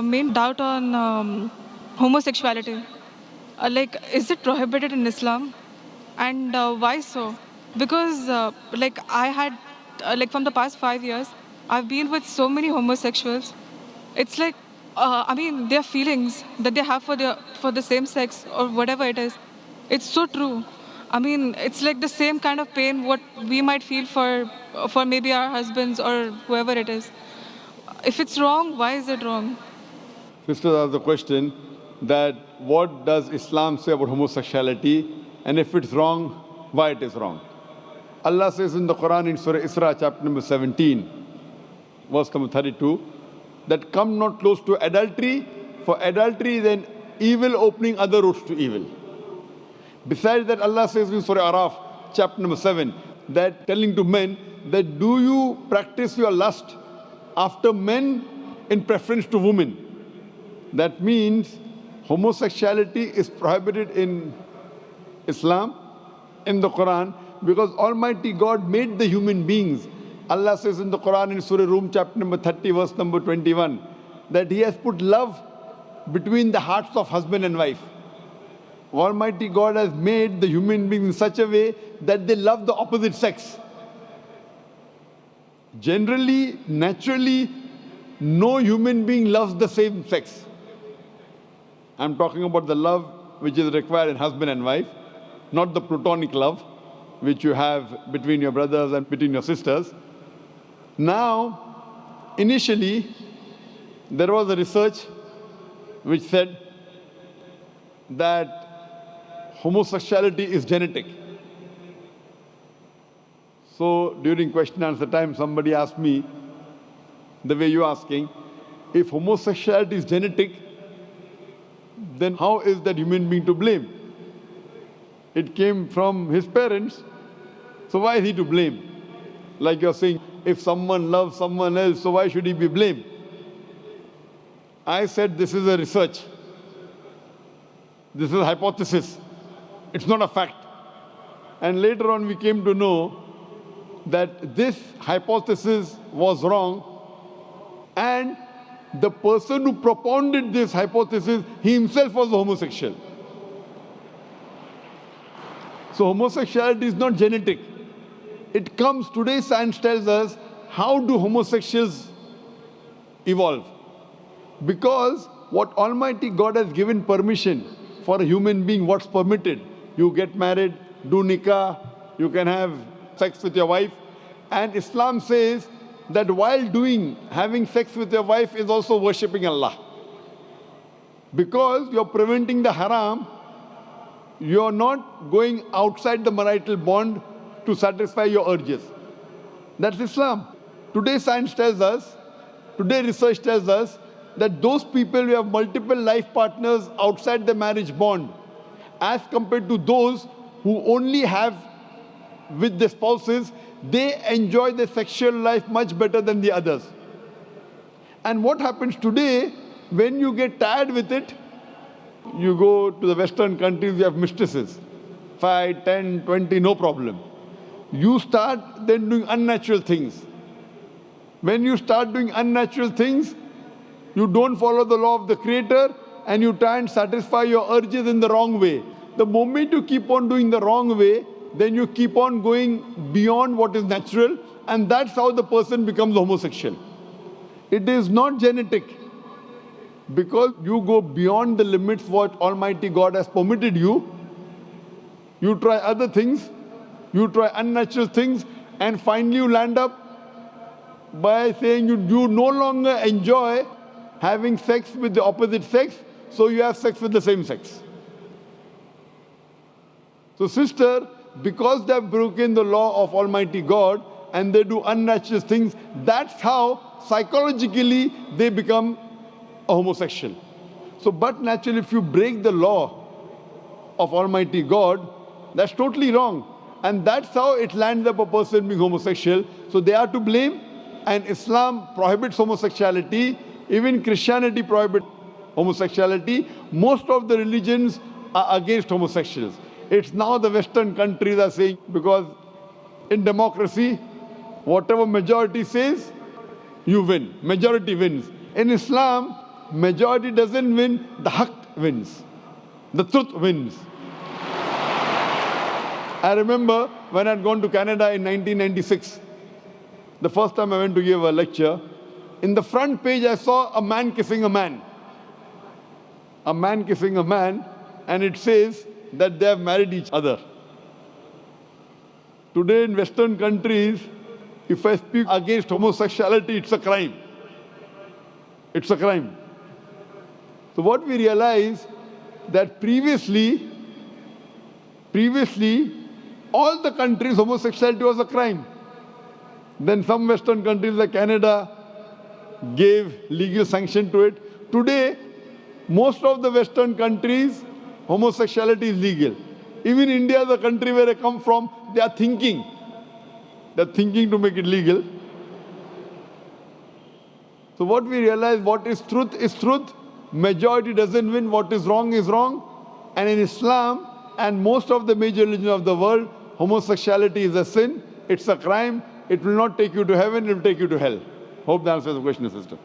Main doubt on homosexuality. Is it prohibited in Islam? And why so? Because, from the past 5 years, I've been with so many homosexuals. It's like, their feelings that they have for the same sex or whatever it is. It's so true. It's like the same kind of pain what we might feel for maybe our husbands or whoever it is. If it's wrong, why is it wrong? Sister asked the question that what does Islam say about homosexuality, and if it's wrong, why it is wrong. Allah says in the Quran in Surah Isra chapter number 17, verse number 32, that come not close to adultery, for adultery then evil opening other roads to evil. Besides that, Allah says in Surah Araf chapter number 7, that telling to men that do you practice your lust after men in preference to women. That means homosexuality is prohibited in Islam, in the Quran, because Almighty God made the human beings. Allah says in the Quran in Surah Rum chapter number 30 verse number 21 that He has put love between the hearts of husband and wife. Almighty God has made the human beings in such a way that they love the opposite sex. Generally, naturally, no human being loves the same sex. I'm talking about the love which is required in husband and wife, not the platonic love which you have between your brothers and between your sisters. Now, initially, there was a research which said that homosexuality is genetic. So during question and answer time, somebody asked me, the way you're asking, if homosexuality is genetic, then how is that human being to blame? It came from his parents, so why is he to blame? Like you're saying, if someone loves someone else, so why should he be blamed? I said this is a research. This is a hypothesis. It's not a fact. And later on we came to know that this hypothesis was wrong, and the person who propounded this hypothesis, he himself was a homosexual. So homosexuality is not genetic. It comes, today science tells us, how do homosexuals evolve? Because what Almighty God has given permission for a human being, what's permitted. You get married, do nikah, you can have sex with your wife. And Islam says that while having sex with your wife is also worshipping Allah. Because you're preventing the haram, you're not going outside the marital bond to satisfy your urges. That's Islam. Today science tells us, today research tells us that those people who have multiple life partners outside the marriage bond, as compared to those who only have with the spouses, they enjoy their sexual life much better than the others. And what happens today, when you get tired with it, you go to the Western countries, you have mistresses, 5, 10, 20, no problem. You start then doing unnatural things. When you start doing unnatural things, you don't follow the law of the Creator and you try and satisfy your urges in the wrong way. The moment you keep on doing the wrong way, then you keep on going beyond what is natural, and that's how the person becomes homosexual. It is not genetic. Because you go beyond the limits what Almighty God has permitted you, you try other things, you try unnatural things, and finally you land up by saying you no longer enjoy having sex with the opposite sex, so you have sex with the same sex. So sister, because they have broken the law of Almighty God and they do unnatural things, that's how psychologically they become a homosexual. So, but naturally, if you break the law of Almighty God, that's totally wrong. And that's how it lands up a person being homosexual. So they are to blame, and Islam prohibits homosexuality. Even Christianity prohibits homosexuality. Most of the religions are against homosexuals. It's now the Western countries are saying, because in democracy, whatever majority says, you win. Majority wins. In Islam, majority doesn't win, the haqq wins. The truth wins. I remember when I'd gone to Canada in 1996, the first time I went to give a lecture, in the front page I saw a man kissing a man. A man kissing a man, and it says that they have married each other. Today in Western countries, if I speak against homosexuality, it's a crime. It's a crime. So what we realize that previously, all the countries, homosexuality was a crime. Then some Western countries like Canada gave legal sanction to it. Today, most of the Western countries, homosexuality is legal. Even India, the country where I come from, they are thinking to make it legal. So what we realize, what is truth. Majority doesn't win. What is wrong is wrong. And in Islam and most of the major religions of the world, homosexuality is a sin. It's a crime. It will not take you to heaven. It will take you to hell. Hope that answers the question, sister.